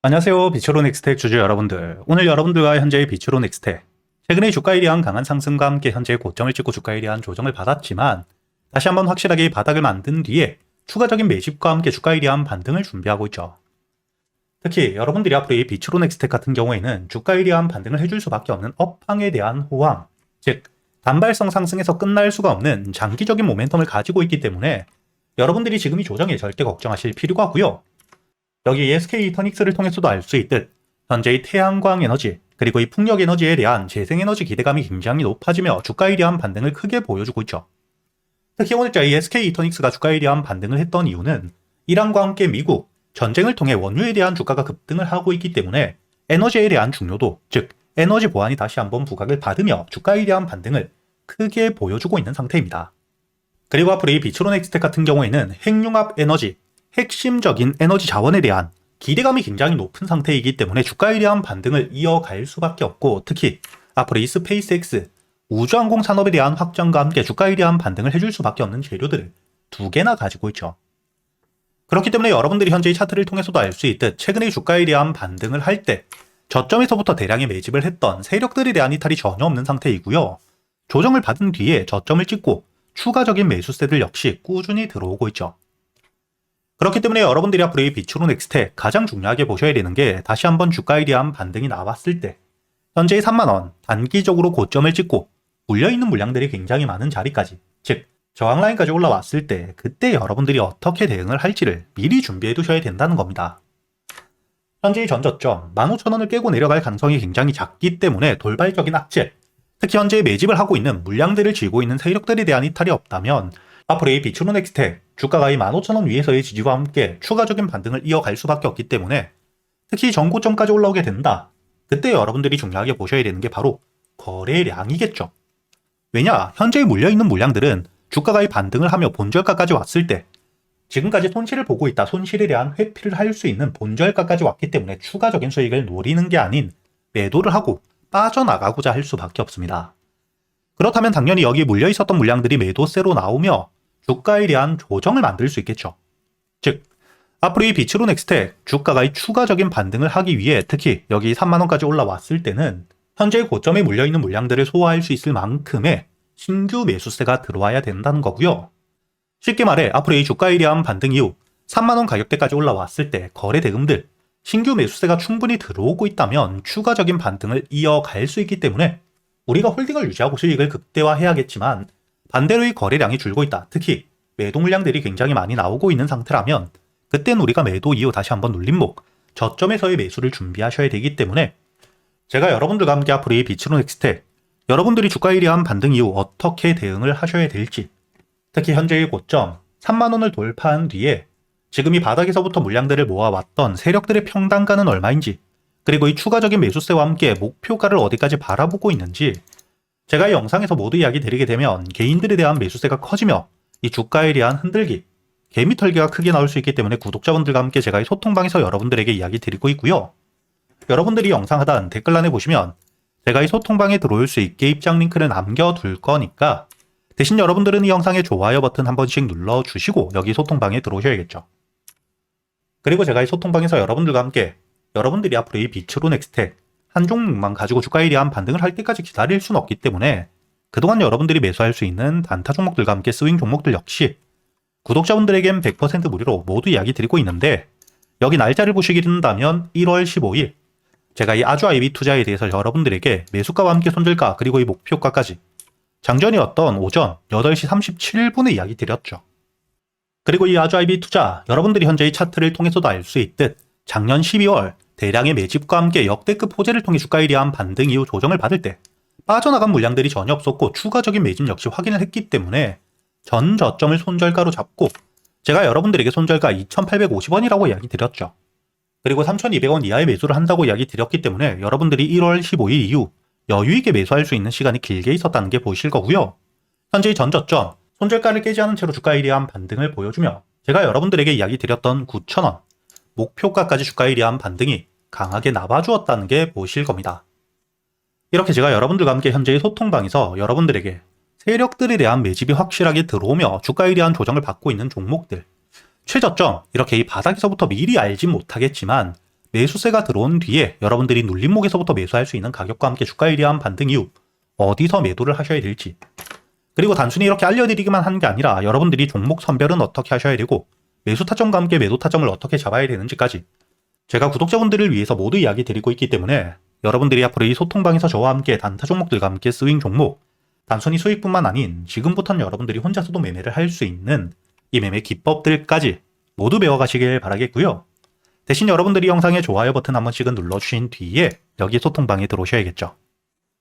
안녕하세요. 비추론 엑스텍 주주 여러분들. 오늘 여러분들과 현재의 비추론 엑스텍. 최근에 주가에 대한 강한 상승과 함께 현재 고점을 찍고 주가에 대한 조정을 받았지만 다시 한번 확실하게 바닥을 만든 뒤에 추가적인 매집과 함께 주가에 대한 반등을 준비하고 있죠. 특히 여러분들이 앞으로 이 비추론 엑스텍 같은 경우에는 주가에 대한 반등을 해줄 수밖에 없는 업황에 대한 호황, 즉 단발성 상승에서 끝날 수가 없는 장기적인 모멘텀을 가지고 있기 때문에 여러분들이 지금 이 조정에 절대 걱정하실 필요가 없고요. 여기 SK이터닉스를 통해서도 알 수 있듯 현재의 태양광 에너지 그리고 이 풍력 에너지에 대한 재생에너지 기대감이 굉장히 높아지며 주가에 대한 반등을 크게 보여주고 있죠. 특히 오늘자 이 SK이터닉스가 주가에 대한 반등을 했던 이유는 이란과 함께 미국 전쟁을 통해 원유에 대한 주가가 급등을 하고 있기 때문에 에너지에 대한 중요도, 즉 에너지 보안이 다시 한번 부각을 받으며 주가에 대한 반등을 크게 보여주고 있는 상태입니다. 그리고 앞으로 이 비추론 엑스텍 같은 경우에는 핵융합 에너지, 핵심적인 에너지 자원에 대한 기대감이 굉장히 높은 상태이기 때문에 주가에 대한 반등을 이어갈 수밖에 없고, 특히 앞으로 이 스페이스X 우주항공 산업에 대한 확장과 함께 주가에 대한 반등을 해줄 수밖에 없는 재료들을 두 개나 가지고 있죠. 그렇기 때문에 여러분들이 현재의 차트를 통해서도 알 수 있듯 최근에 주가에 대한 반등을 할 때 저점에서부터 대량의 매집을 했던 세력들에 대한 이탈이 전혀 없는 상태이고요. 조정을 받은 뒤에 저점을 찍고 추가적인 매수세들 역시 꾸준히 들어오고 있죠. 그렇기 때문에 여러분들이 앞으로 이 비추론 엑스텍 가장 중요하게 보셔야 되는 게, 다시 한번 주가에 대한 반등이 나왔을 때 현재의 3만원 단기적으로 고점을 찍고 물려있는 물량들이 굉장히 많은 자리까지, 즉 저항 라인까지 올라왔을 때 그때 여러분들이 어떻게 대응을 할지를 미리 준비해 두셔야 된다는 겁니다. 현재의 전저점 15,000원을 깨고 내려갈 가능성이 굉장히 작기 때문에 돌발적인 악재, 특히 현재 매집을 하고 있는 물량들을 쥐고 있는 세력들에 대한 이탈이 없다면 앞으로 이 비추론 엑스텍 주가가 이 15,000원 위에서의 지지와 함께 추가적인 반등을 이어갈 수밖에 없기 때문에, 특히 전고점까지 올라오게 된다, 그때 여러분들이 중요하게 보셔야 되는 게 바로 거래량이겠죠. 왜냐, 현재 물려있는 물량들은 주가가 이 반등을 하며 본저가까지 왔을 때 지금까지 손실을 보고 있다, 손실에 대한 회피를 할 수 있는 본저가까지 왔기 때문에 추가적인 수익을 노리는 게 아닌 매도를 하고 빠져나가고자 할 수밖에 없습니다. 그렇다면 당연히 여기 물려있었던 물량들이 매도세로 나오며 주가에 대한 조정을 만들 수 있겠죠. 즉 앞으로 이 비추론 엑스텍 주가가 이 추가적인 반등을 하기 위해, 특히 여기 3만원까지 올라왔을 때는 현재 고점에 물려있는 물량들을 소화할 수 있을 만큼의 신규 매수세가 들어와야 된다는 거고요. 쉽게 말해 앞으로 이 주가에 대한 반등 이후 3만원 가격대까지 올라왔을 때 거래 대금들, 신규 매수세가 충분히 들어오고 있다면 추가적인 반등을 이어갈 수 있기 때문에 우리가 홀딩을 유지하고 수익을 극대화해야겠지만, 반대로 이 거래량이 줄고 있다, 특히 매도 물량들이 굉장히 많이 나오고 있는 상태라면 그땐 우리가 매도 이후 다시 한번 눌림목, 저점에서의 매수를 준비하셔야 되기 때문에 제가 여러분들과 함께 앞으로 이 비추론 엑스텍 여러분들이 주가에 대한 반등 이후 어떻게 대응을 하셔야 될지, 특히 현재의 고점 3만원을 돌파한 뒤에 지금 이 바닥에서부터 물량들을 모아왔던 세력들의 평단가는 얼마인지, 그리고 이 추가적인 매수세와 함께 목표가를 어디까지 바라보고 있는지 제가 이 영상에서 모두 이야기 드리게 되면 개인들에 대한 매수세가 커지며 이 주가에 대한 흔들기, 개미털기가 크게 나올 수 있기 때문에 구독자분들과 함께 제가 이 소통방에서 여러분들에게 이야기 드리고 있고요. 여러분들이 영상 하단 댓글란에 보시면 제가 이 소통방에 들어올 수 있게 입장 링크를 남겨둘 거니까 대신 여러분들은 이 영상의 좋아요 버튼 한 번씩 눌러주시고 여기 소통방에 들어오셔야겠죠. 그리고 제가 이 소통방에서 여러분들과 함께 여러분들이 앞으로 이 비추론 엑스텍 한 종목만 가지고 주가에 대한 반등을 할 때까지 기다릴 수는 없기 때문에 그동안 여러분들이 매수할 수 있는 단타 종목들과 함께 스윙 종목들 역시 구독자분들에겐 100% 무료로 모두 이야기 드리고 있는데, 여기 날짜를 보시게 된다면 1월 15일 제가 이 아주아이비 투자에 대해서 여러분들에게 매수가와 함께 손절가 그리고 이 목표가까지 장전이었던 오전 8시 37분에 이야기 드렸죠. 그리고 이 아주아이비 투자 여러분들이 현재의 차트를 통해서도 알 수 있듯 작년 12월 대량의 매집과 함께 역대급 호재를 통해 주가에 대한 반등 이후 조정을 받을 때 빠져나간 물량들이 전혀 없었고 추가적인 매집 역시 확인을 했기 때문에 전 저점을 손절가로 잡고 제가 여러분들에게 손절가 2,850원이라고 이야기 드렸죠. 그리고 3,200원 이하의 매수를 한다고 이야기 드렸기 때문에 여러분들이 1월 15일 이후 여유있게 매수할 수 있는 시간이 길게 있었다는 게 보이실 거고요. 현재의 전 저점, 손절가를 깨지 않은 채로 주가에 대한 반등을 보여주며 제가 여러분들에게 이야기 드렸던 9,000원 목표가까지 주가에 대한 반등이 강하게 나와주었다는 게 보이실 겁니다. 이렇게 제가 여러분들과 함께 현재의 소통방에서 여러분들에게 세력들에 대한 매집이 확실하게 들어오며 주가에 대한 조정을 받고 있는 종목들, 최저점 이렇게 이 바닥에서부터 미리 알진 못하겠지만 매수세가 들어온 뒤에 여러분들이 눌림목에서부터 매수할 수 있는 가격과 함께 주가 일리한 반등 이후 어디서 매도를 하셔야 될지, 그리고 단순히 이렇게 알려드리기만 하는 게 아니라 여러분들이 종목 선별은 어떻게 하셔야 되고 매수 타점과 함께 매도 타점을 어떻게 잡아야 되는지까지 제가 구독자분들을 위해서 모두 이야기 드리고 있기 때문에 여러분들이 앞으로 이 소통방에서 저와 함께 단타 종목들과 함께 스윙 종목, 단순히 수익뿐만 아닌 지금부터는 여러분들이 혼자서도 매매를 할 수 있는 이 매매 기법들까지 모두 배워가시길 바라겠고요. 대신 여러분들이 영상의 좋아요 버튼 한 번씩은 눌러주신 뒤에 여기 소통방에 들어오셔야겠죠.